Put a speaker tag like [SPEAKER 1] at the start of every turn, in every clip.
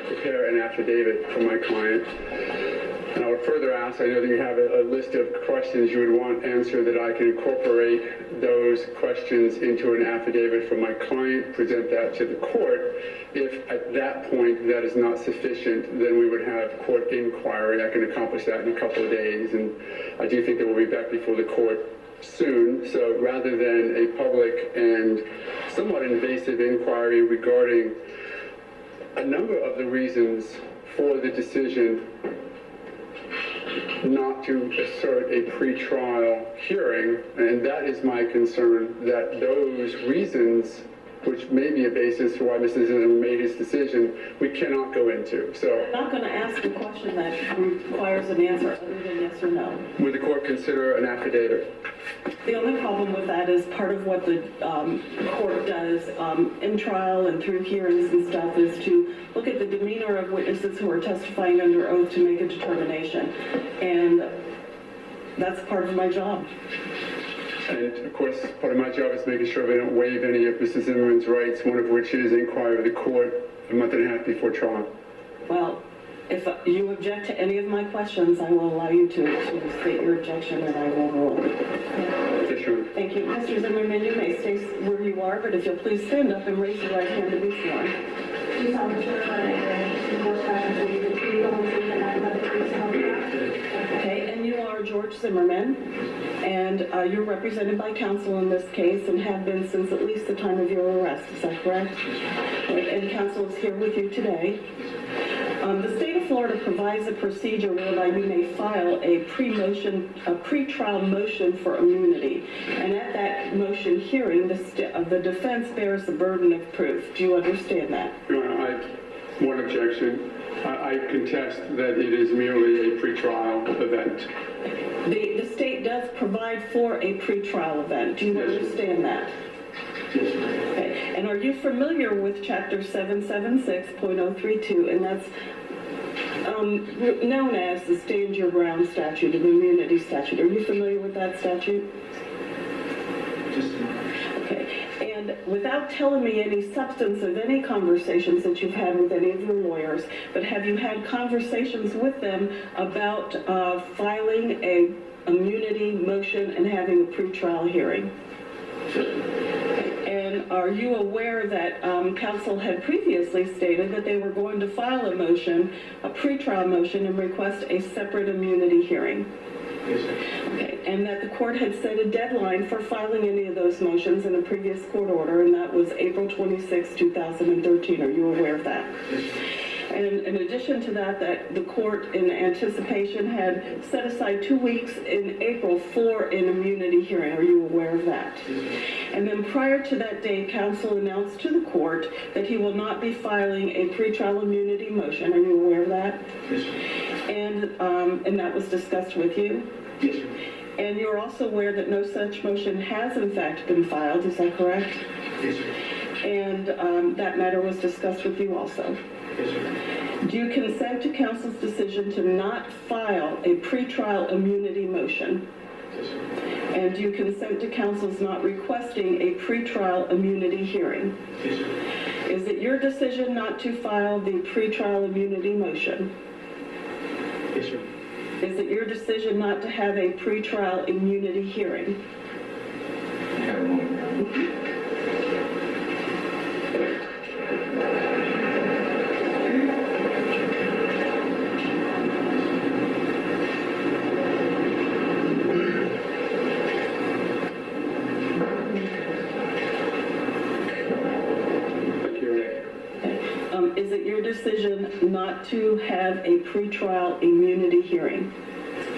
[SPEAKER 1] prepare an affidavit for my client. And I would further ask, I know that you have a list of questions you would want answered, that I can incorporate those questions into an affidavit for my client, present that to the court. If at that point that is not sufficient, then we would have court inquiry. I can accomplish that in a couple of days, and I do think that we'll be back before the court soon. So rather than a public and somewhat invasive inquiry regarding a number of the reasons for the decision not to assert a pretrial hearing, and that is my concern, that those reasons, which may be a basis for why Mr. Zimmerman made his decision, we cannot go into. So
[SPEAKER 2] I'm not going to ask a question that requires an answer other than yes or no.
[SPEAKER 1] Would the court consider an affidavit?
[SPEAKER 2] The only problem with that is part of what the court does in trial and through hearings and stuff is to look at the demeanor of witnesses who are testifying under oath to make a determination. And that's part of my job.
[SPEAKER 1] And of course, part of my job is making sure they don't waive any of Mr. Zimmerman's rights, one of which is inquiry of the court a month and a half before trial.
[SPEAKER 2] Well, if you object to any of my questions, I will allow you to state your objection and I will rule.
[SPEAKER 1] Yes, Your Honor.
[SPEAKER 2] Thank you. Mr. Zimmerman, you may stay where you are, but if you'll please stand up and raise your right hand to be sworn.
[SPEAKER 3] Please tell me
[SPEAKER 2] Okay, and you are George Zimmerman, and you're represented by counsel in this case and have been since at least the time of your arrest. Is that correct? Right, and counsel is here with you today. The state of Florida provides a procedure whereby you may file a pre-trial motion for immunity, and at that motion hearing, the defense bears the burden of proof. Do you understand that?
[SPEAKER 1] Your Honor, I have one objection. I contest that it is merely a pretrial event.
[SPEAKER 2] The state does provide for a pretrial event. Do you understand that?
[SPEAKER 1] Yes, ma'am.
[SPEAKER 2] Okay. And are you familiar with Chapter 776.032, and that's known as the Stand Your Ground statute, the immunity statute? Are you familiar with that statute?
[SPEAKER 1] Just a moment.
[SPEAKER 2] Okay. And without telling me any substance of any conversations that you've had with any of your lawyers, but have you had conversations with them about filing a immunity motion and having a pretrial hearing? And are you aware that counsel had previously stated that they were going to file a motion, a pretrial motion, and request a separate immunity hearing?
[SPEAKER 1] Yes, sir.
[SPEAKER 2] Okay, and that the court had set a deadline for filing any of those motions in a previous court order, and that was April 26, 2013. Are you aware of that?
[SPEAKER 1] Yes, sir.
[SPEAKER 2] And in addition to that, that the court, in anticipation, had set aside 2 weeks in April for an immunity hearing. Are you aware of that?
[SPEAKER 1] Yes, sir.
[SPEAKER 2] And then prior to that date, counsel announced to the court that he will not be filing a pretrial immunity motion. Are you aware of that?
[SPEAKER 1] Yes, sir.
[SPEAKER 2] And that was discussed with you?
[SPEAKER 1] Yes, sir.
[SPEAKER 2] And you're also aware that no such motion has in fact been filed. Is that correct?
[SPEAKER 1] Yes, sir.
[SPEAKER 2] And that matter was discussed with you also.
[SPEAKER 1] Yes, sir.
[SPEAKER 2] Do you consent to counsel's decision to not file a pretrial immunity motion?
[SPEAKER 1] Yes, sir.
[SPEAKER 2] And do you consent to counsel's not requesting a pretrial immunity hearing?
[SPEAKER 1] Yes, sir.
[SPEAKER 2] Is it your decision not to file the pretrial immunity motion?
[SPEAKER 1] Yes, sir.
[SPEAKER 2] Is it your decision not to have a pretrial immunity hearing?
[SPEAKER 1] I have a moment.
[SPEAKER 2] Is it your decision not to have a pretrial immunity hearing?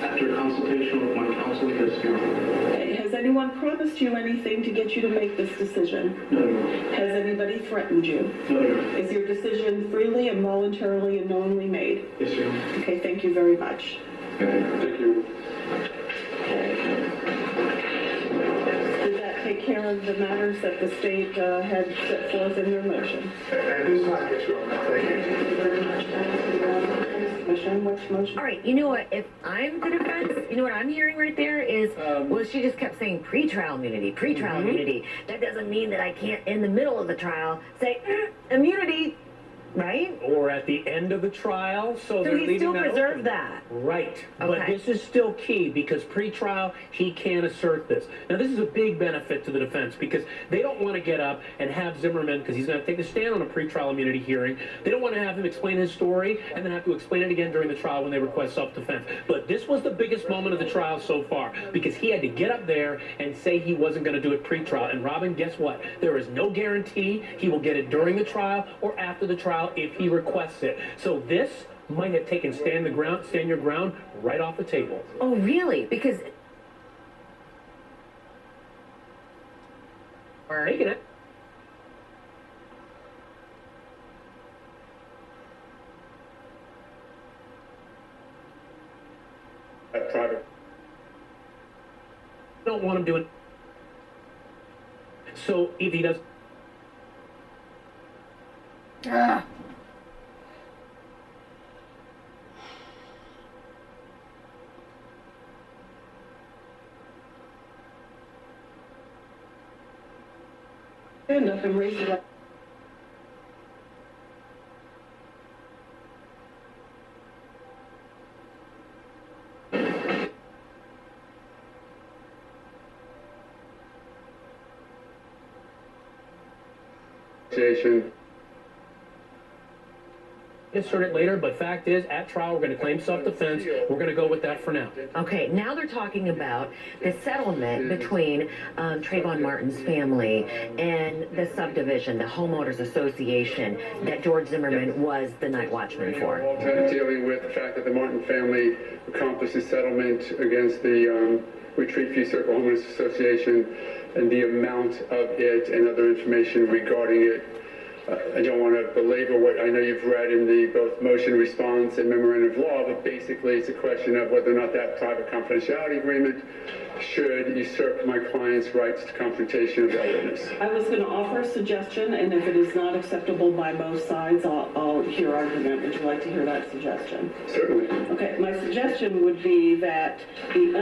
[SPEAKER 1] After consultation with my counsel, yes, Your Honor.
[SPEAKER 2] Okay. Has anyone promised you anything to get you to make this decision?
[SPEAKER 1] No, Your Honor.
[SPEAKER 2] Has anybody threatened you?
[SPEAKER 1] No, Your Honor.
[SPEAKER 2] Is your decision freely and voluntarily and knowingly made?
[SPEAKER 1] Yes, Your Honor.
[SPEAKER 2] Okay, thank you very much.
[SPEAKER 1] Thank you.
[SPEAKER 2] Did that take care of the matters that the state had set forth in their motion?
[SPEAKER 1] At this time, yes, Your Honor. Thank you.
[SPEAKER 2] Thank you very much. Which motion?
[SPEAKER 4] All right, you know what? If I'm the defense, you know what I'm hearing right there is, well, she just kept saying pretrial immunity, pretrial immunity. That doesn't mean that I can't, in the middle of the trial, say, immunity. right?
[SPEAKER 3] or at the end of the trial, so they're
[SPEAKER 4] he
[SPEAKER 3] leaving
[SPEAKER 4] still
[SPEAKER 3] that
[SPEAKER 4] preserved
[SPEAKER 3] open.
[SPEAKER 4] that.
[SPEAKER 3] Right, but
[SPEAKER 4] Okay.
[SPEAKER 3] this is still key because pre-trial he can assert this. Now this is a big benefit to the defense because they don't want to get up and have Zimmerman, because he's going to take a stand on a pre-trial immunity hearing. They don't want to have him explain his story and then have to explain it again during the trial when they request self-defense. But this was the biggest moment of the trial so far because he had to get up there and say he wasn't going to do it pre-trial. And Robin, guess what? There is no guarantee he will get it during the trial or after the trial if he requests it. So this might have taken stand your ground right off the table.
[SPEAKER 4] Oh, really? Because
[SPEAKER 3] Taking it.
[SPEAKER 1] Private.
[SPEAKER 3] Don't want him doing. So if he does.
[SPEAKER 2] Stand up and raise your right.
[SPEAKER 1] Association.
[SPEAKER 3] Insert it later, but fact is, at trial, we're going to claim self-defense. We're going to go with that for now.
[SPEAKER 4] okay, now they're talking about the settlement between Trayvon Martin's family and the subdivision, the homeowners association that George Zimmerman was the night watchman for.
[SPEAKER 1] Dealing with the fact that the Martin family accomplished a settlement against the Retreat Fee Circle Homeowners Association and the amount of it and other information regarding it. I don't want to belabor what I know you've read in the both motion response and memorandum of law, but basically it's a question of whether or not that private confidentiality agreement should usurp my client's rights to confrontation of that witness.
[SPEAKER 2] I was going to offer a suggestion, and if it is not acceptable by both sides, I'll hear argument. Would you like to hear that suggestion?
[SPEAKER 1] Certainly.
[SPEAKER 2] Okay, my suggestion would be that the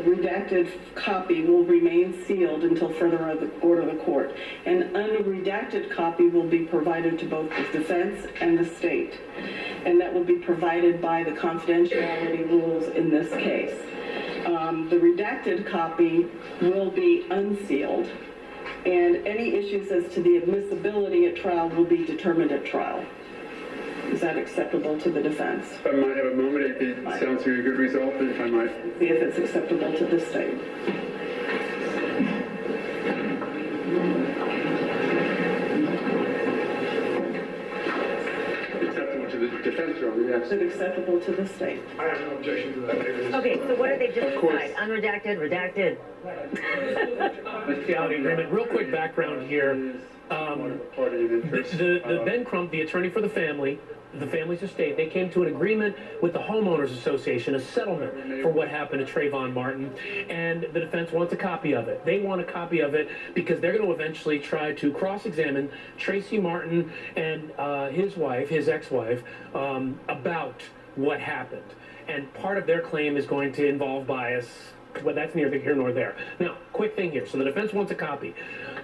[SPEAKER 2] redacted copy will remain sealed until further order of the court. An unredacted copy will be provided to both the defense and the state, and that will be provided by the confidentiality rules in this case. The redacted copy will be unsealed, and any issues as to the admissibility at trial will be determined at trial. Is that acceptable to the defense?
[SPEAKER 1] If I might have a moment, it sounds to be a good result, if I might.
[SPEAKER 2] See if it's acceptable to the state.
[SPEAKER 1] Acceptable to the defense, Your Honor, yes.
[SPEAKER 2] Is it acceptable to the state?
[SPEAKER 1] I have no objection to that.
[SPEAKER 4] Okay, so what did they just
[SPEAKER 1] Of course.
[SPEAKER 4] decide? Unredacted, redacted?
[SPEAKER 3] Confidentiality agreement. Real quick background here.
[SPEAKER 1] Party of interest.
[SPEAKER 3] The Ben Crump, the attorney for the family's estate, they came to an agreement with the homeowners association, a settlement for what happened to Trayvon Martin, and the defense wants a copy of it. They want a copy of it because they're going to eventually try to cross-examine Tracy Martin and his wife, his ex-wife, about what happened. And part of their claim is going to involve bias, but that's neither here nor there. Now, quick thing here. So the defense wants a copy.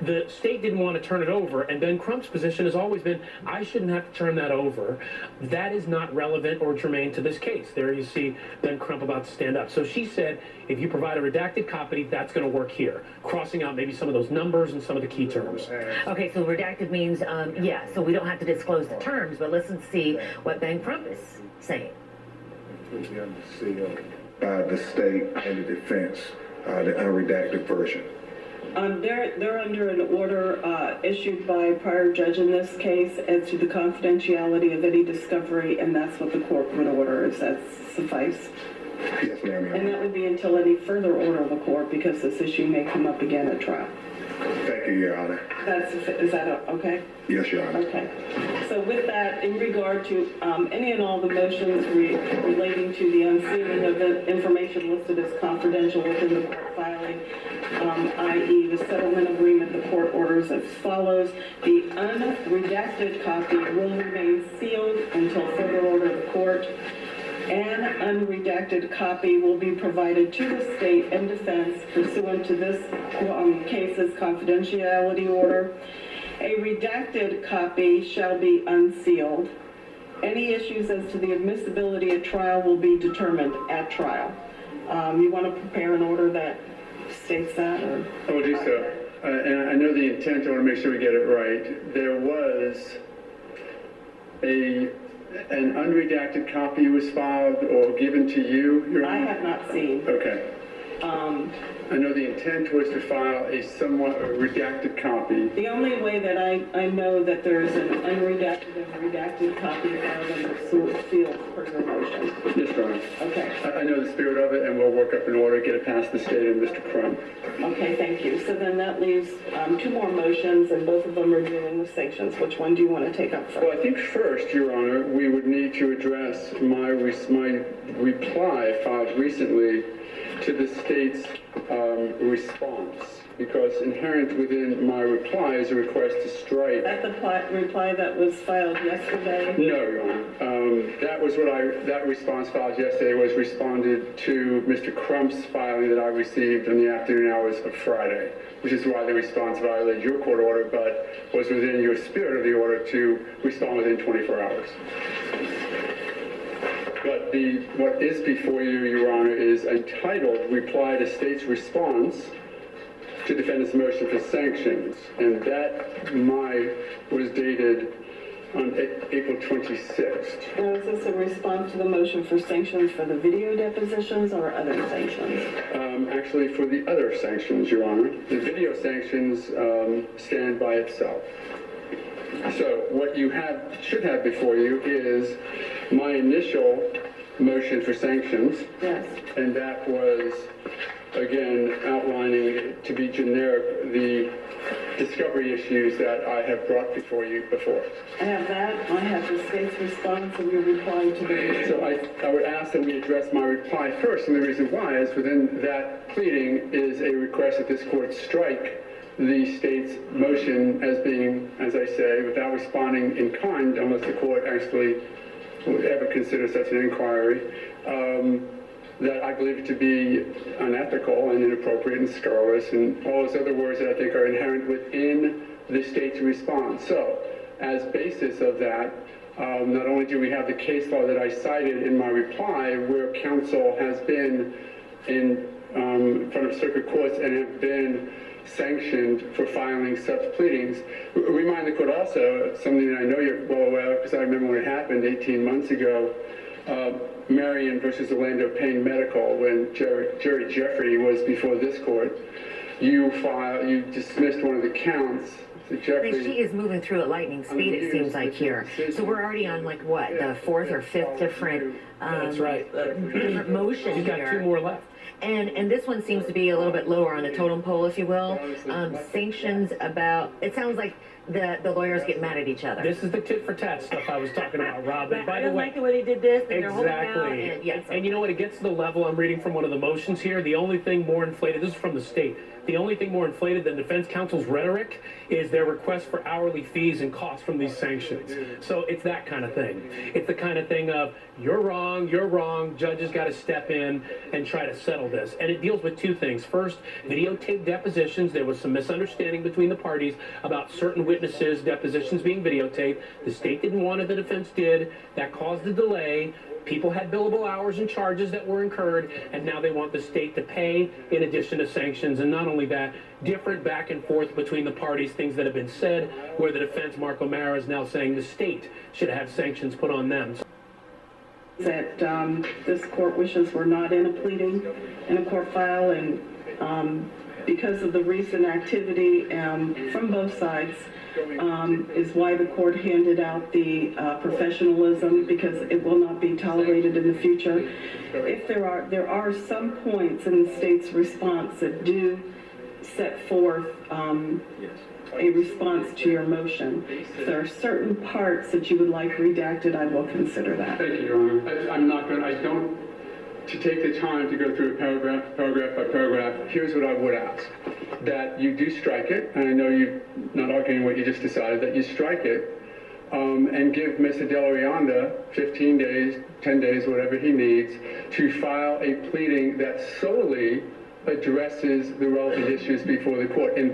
[SPEAKER 3] The state didn't want to turn it over, and Ben Crump's position has always been, I shouldn't have to turn that over. That is not relevant or germane to this case. There you see Ben Crump about to stand up. So she said, if you provide a redacted copy, that's going to work here, crossing out maybe some of those numbers and some of the key terms.
[SPEAKER 4] Okay, so redacted means, yeah, so we don't have to disclose the terms, but listen to see what Ben Crump is saying.
[SPEAKER 5] By the state and the defense, the unredacted version.
[SPEAKER 2] They're under an order issued by a prior judge in this case as to the confidentiality of any discovery, and that's what the court would order. Does that suffice?
[SPEAKER 5] Yes, ma'am.
[SPEAKER 2] And that would be until any further order of the court, because this issue may come up again at trial.
[SPEAKER 5] Thank you, Your Honor.
[SPEAKER 2] Is that okay?
[SPEAKER 5] Yes, Your Honor.
[SPEAKER 2] Okay. So with that, in regard to any and all the motions relating to the unsealing of the information listed as confidential within the court filing, i.e. the settlement agreement, the court orders as follows. The unredacted copy will remain sealed until further order of the court. An unredacted copy will be provided to the state and defense pursuant to this case's confidentiality order. A redacted copy shall be unsealed. Any issues as to the admissibility at trial will be determined at trial. You want to prepare an order that states that, or?
[SPEAKER 1] I will do so. And I know the intent, I want to make sure we get it right. There was an unredacted copy was filed or given to you, Your
[SPEAKER 2] I
[SPEAKER 1] Honor?
[SPEAKER 2] have not seen.
[SPEAKER 1] Okay. I know the intent was to file a somewhat redacted copy.
[SPEAKER 2] The only way that I know that there is an unredacted and redacted copy are when they're sealed per your motion.
[SPEAKER 1] Yes, Your Honor.
[SPEAKER 2] Okay.
[SPEAKER 1] I know the spirit of it, and we'll work up an order, get it past the state and Mr. Crum.
[SPEAKER 2] Okay, thank you. So then that leaves two more motions, and both of them are dealing with sanctions. Which one do you want to take up
[SPEAKER 1] Well,
[SPEAKER 2] first?
[SPEAKER 1] I think first, Your Honor, we would need to address my reply filed recently to the state's response, because inherent within my reply is a request to strike.
[SPEAKER 2] That the reply that was filed yesterday?
[SPEAKER 1] No, Your Honor. That response filed yesterday was responded to Mr. Crump's filing that I received in the afternoon hours of Friday, which is why the response violated your court order, but was within your spirit of the order to respond within 24 hours. But what is before you, Your Honor, is entitled Reply to State's Response to Defendant's Motion for Sanctions. And that was dated on April 26th.
[SPEAKER 2] Now, is this a response to the motion for sanctions for the video depositions or other sanctions?
[SPEAKER 1] Actually, for the other sanctions, Your Honor. The video sanctions stand by itself. So what you should have before you is my initial motion for sanctions.
[SPEAKER 2] Yes.
[SPEAKER 1] And that was, again, outlining, to be generic, the discovery issues that I have brought before you before.
[SPEAKER 2] I have that. I have the state's response and your reply to the...
[SPEAKER 1] So I would ask that we address my reply first, and the reason why is within that pleading is a request that this court strike the state's motion as being, as I say, without responding in kind, unless the court actually would ever consider such an inquiry, that I believe to be unethical and inappropriate and scurrilous and all those other words that I think are inherent within the state's response. So, as basis of that, not only do we have the case law that I cited in my reply, where counsel has been in front of circuit courts and have been sanctioned for filing such pleadings. Remind the court also, something that I know you're well aware of, because I remember when it happened 18 months ago, Marion versus Orlando Payne Medical, when Jerry Jeffrey was before this court, you dismissed one of the counts.
[SPEAKER 4] She is moving through at lightning speed, it seems like here. So we're already on like what, the fourth or fifth different
[SPEAKER 3] That's right.
[SPEAKER 4] different motion
[SPEAKER 3] She's got
[SPEAKER 4] here.
[SPEAKER 3] two more left.
[SPEAKER 4] And this one seems to be a little bit lower on the totem pole, if you will. Sanctions about, it sounds like the lawyers get mad at each other.
[SPEAKER 3] This is the tit for tat stuff I was talking about, Rob. And
[SPEAKER 4] I
[SPEAKER 3] by the
[SPEAKER 4] don't
[SPEAKER 3] way,
[SPEAKER 4] like the way they did this, and they're holding out,
[SPEAKER 3] exactly.
[SPEAKER 4] and yes.
[SPEAKER 3] And you know what? It gets to the level, I'm reading from one of the motions here. The only thing more inflated, this is from the state, the only thing more inflated than defense counsel's rhetoric is their request for hourly fees and costs from these sanctions. So it's that kind of thing. It's the kind of thing of, you're wrong, judges got to step in and try to settle this. And it deals with two things. First, videotape depositions. There was some misunderstanding between the parties about certain witnesses' depositions being videotaped. The state didn't want it, the defense did. That caused a delay. People had billable hours and charges that were incurred, and now they want the state to pay in addition to sanctions. And not only that, different back and forth between the parties, things that have been said, where the defense, Mark O'Mara, is now saying the state should have sanctions put on them.
[SPEAKER 2] That this court wishes were not in a pleading, in a court file, and because of the recent activity from both sides, is why the court handed out the professionalism, because it will not be tolerated in the future. If there are some points in the state's response that do set forth a response to your motion. If there are certain parts that you would like redacted, I will consider that.
[SPEAKER 1] Thank you, Your Honor. To take the time to go through paragraph by paragraph, here's what I would ask. That you do strike it, and I know you're not arguing what you just decided, that you strike it, and give Mr. Delarianda 15 days, 10 days, whatever he needs, to file a pleading that solely addresses the relevant issues before the court. And